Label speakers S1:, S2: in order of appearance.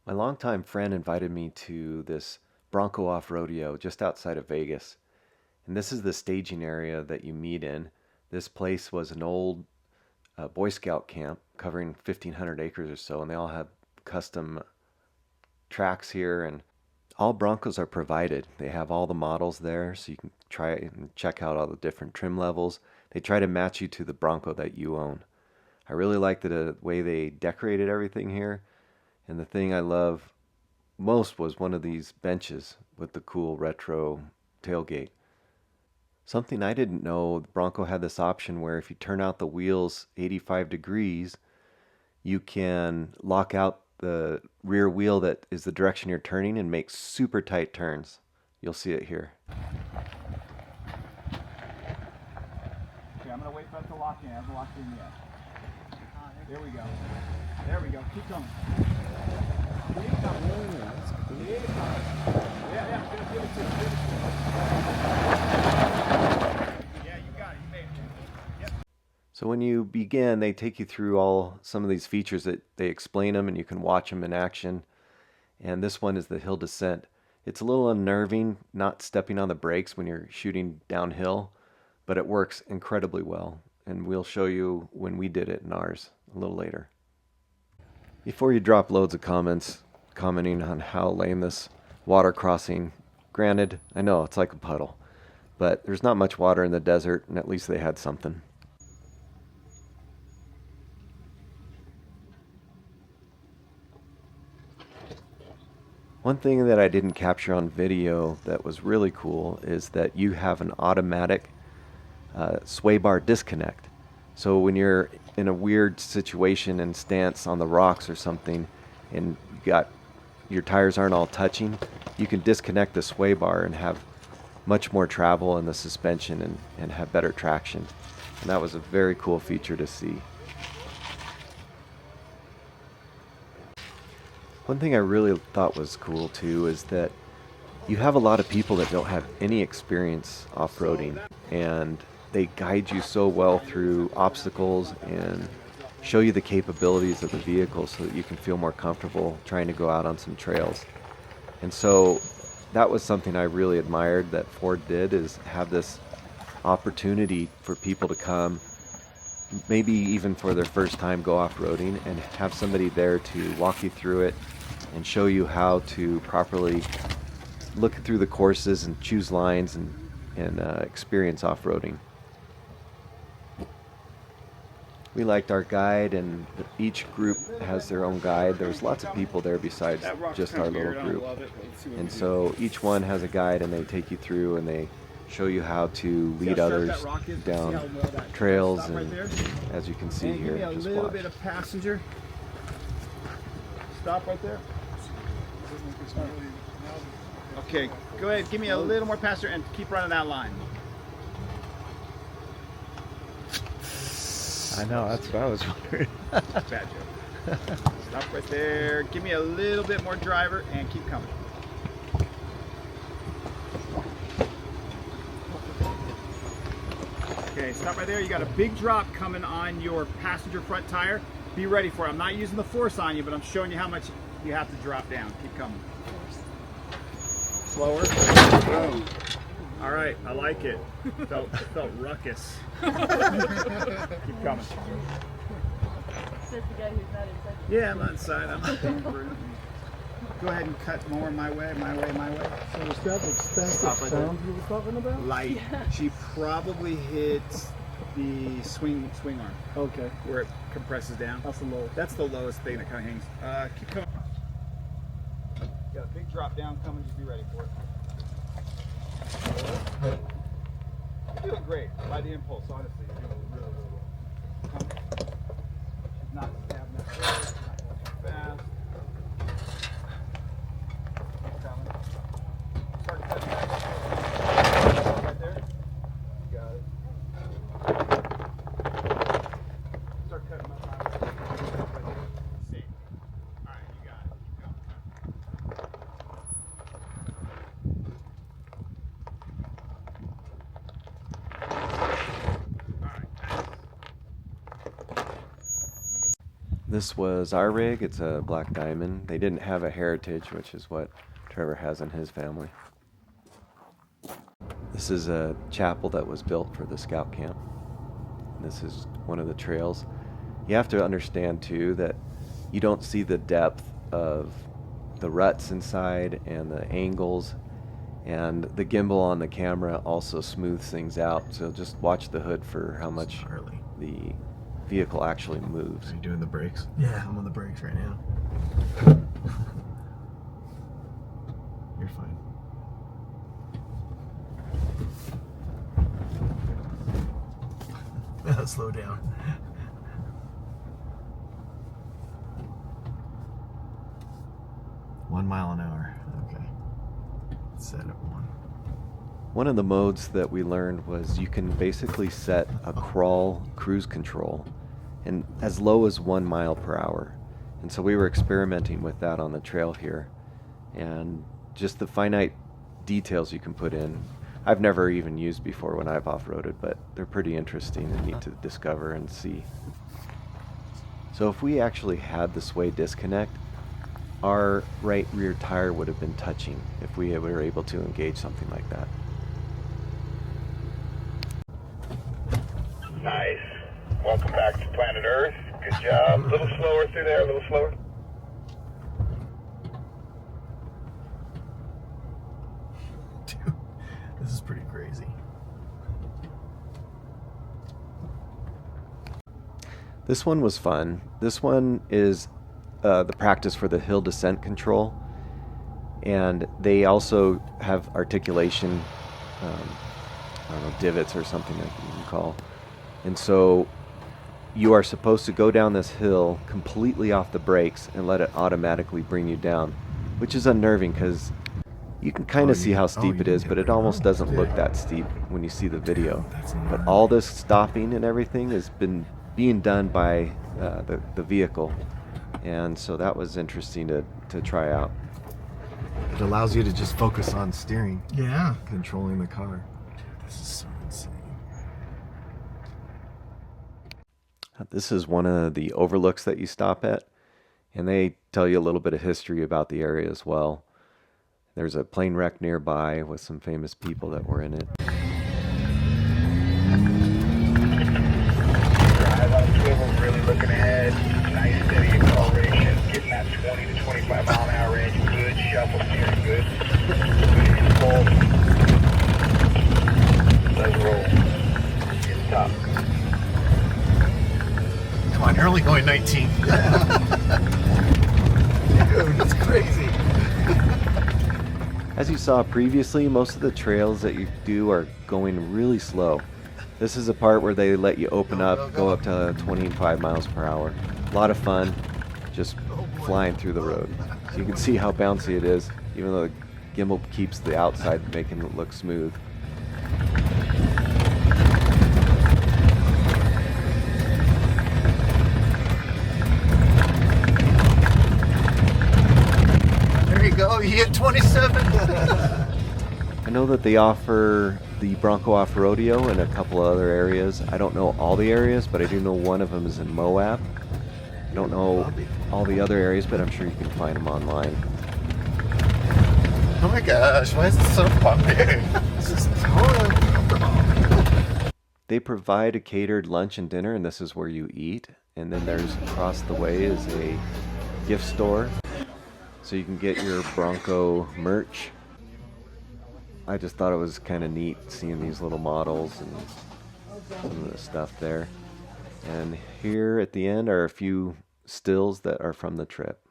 S1: My longtime friend invited me to this Bronco Off-Rodeo just outside of Vegas. And this is the staging area that you meet in. This place was an old Boy Scout camp covering 1,500 acres or so, and they all have custom tracks here, and all Broncos are provided. They have all the models there, so you can try and check out all the different trim levels. They try to match you to the Bronco that you own. I really like the way they decorated everything here, and the thing I love most was one of these benches with the cool retro tailgate. Something I didn't know, the Bronco had this option where if you turn out the wheels 85 degrees, you can lock out the rear wheel that is the direction you're turning and make super tight turns. You'll see it here.
S2: Okay, I'm going to wait for it to lock in. I haven't locked in yet. There we go. There we go. Keep going. Keep coming. Keep coming. Yeah, give it to him. Yeah, you got it. You made it. Yep.
S1: So when you begin, they take you through some of these features that they explain them and you can watch them in action. And this one is the hill descent. It's a little unnerving not stepping on the brakes when you're shooting downhill, but it works incredibly well. And we'll show you when we did it in ours a little later. Before you drop loads of comments commenting on how lame this water crossing, granted, I know it's like a puddle, but there's not much water in the desert, and at least they had something. One thing that I didn't capture on video that was really cool is that you have an automatic sway bar disconnect. So when you're in a weird situation and stance on the rocks or something and your tires aren't all touching, you can disconnect the sway bar and have much more travel in the suspension and have better traction. And that was a very cool feature to see. One thing I really thought was cool too is that you have a lot of people that don't have any experience off-roading, and they guide you so well through obstacles and show you the capabilities of the vehicle so that you can feel more comfortable trying to go out on some trails. And so that was something I really admired that Ford did, is have this opportunity for people to come, maybe even for their first time go off-roading, and have somebody there to walk you through it and show you how to properly look through the courses and choose lines and experience off-roading. We liked our guide, and each group has their own guide. There's lots of people there besides just our little group. And so each one has a guide, and they take you through and they show you how to lead others down trails, and as you can see here,
S2: give me a little bit of passenger. Stop right there. Okay, go ahead, give me a little more passenger and keep running that line.
S1: I know, that's what I was wondering.
S2: Bad joke. Stop right there. Give me a little bit more driver and keep coming. Okay, stop right there. You got a big drop coming on your passenger front tire. Be ready for it. I'm not using the force on you, but I'm showing you how much you have to drop down. Keep coming. Slower. Boom. All right, I like it. It felt ruckus. Keep coming.
S3: Says the guy who's not inside.
S2: Yeah, I'm not inside. I'm not paying for it. Go ahead and cut more my way.
S4: So is that expensive sound you were talking about?
S2: Light.
S3: Yeah.
S2: She probably hit the swing arm.
S4: Okay.
S2: Where it compresses down.
S4: That's the lowest.
S2: That's the lowest thing that kind of hangs. Keep coming. Got a big drop down coming. Just be ready for it. You're doing great. By the impulse, honestly, you're doing really, really well. She's not stabbing that way. She's not going too fast. Keep coming. Start cutting back. Right there. You got it. Start cutting up. Right there. See. All right, you got it. Keep going.
S1: This was our rig. It's a Black Diamond. They didn't have a Heritage, which is what Trevor has in his family. This is a chapel that was built for the scout camp. This is one of the trails. You have to understand too that you don't see the depth of the ruts inside and the angles, and the gimbal on the camera also smooths things out. So just watch the hood for how much the vehicle actually moves.
S5: Are you doing the brakes? Yeah, I'm on the brakes right now. You're fine. Slow down. One mile an hour. Okay. Set at 1.
S1: One of the modes that we learned was you can basically set a crawl cruise control and as low as 1 mile per hour. And so we were experimenting with that on the trail here, and just the finite details you can put in. I've never even used before when I've off-roaded, but they're pretty interesting and neat to discover and see. So if we actually had the sway disconnect, our right rear tire would have been touching if we were able to engage something like that.
S6: Nice. Welcome back to planet Earth. Good job. A little slower through there, a little slower.
S5: Dude, this is pretty crazy.
S1: This one was fun. This one is the practice for the hill descent control, and they also have articulation, I don't know, divots or something that you can call. And so you are supposed to go down this hill completely off the brakes and let it automatically bring you down, which is unnerving because you can kind of see how steep it is, but it almost doesn't look that steep when you see the video. But all this stopping and everything has been being done by the vehicle, and so that was interesting to try out.
S5: It allows you to just focus on steering.
S4: Yeah.
S5: Controlling the car. Dude, this is so insane.
S1: This is one of the overlooks that you stop at, and they tell you a little bit of history about the area as well. There's a plane wreck nearby with some famous people that were in it.
S6: Drive on the swivel, really looking ahead. Nice steady acceleration. Getting that 20 to 25 mile an hour range. Good shuffle steering, good. Good pull. Let's roll. Get top.
S5: Come on, you're only going 19. Dude, that's crazy.
S1: As you saw previously, most of the trails that you do are going really slow. This is a part where they let you open up, go up to 25 miles per hour. A lot of fun, just flying through the road. So you can see how bouncy it is, even though the gimbal keeps the outside making it look smooth.
S5: There you go, you hit 27.
S1: I know that they offer the Bronco Off-Rodeo in a couple of other areas. I don't know all the areas, but I do know one of them is in Moab. I don't know all the other areas, but I'm sure you can find them online.
S5: Oh my gosh, why is it so popular? This is horrible.
S1: They provide a catered lunch and dinner, and this is where you eat. And then there's across the way is a gift store, so you can get your Bronco merch. I just thought it was kind of neat seeing these little models and some of the stuff there. And here at the end are a few stills that are from the trip.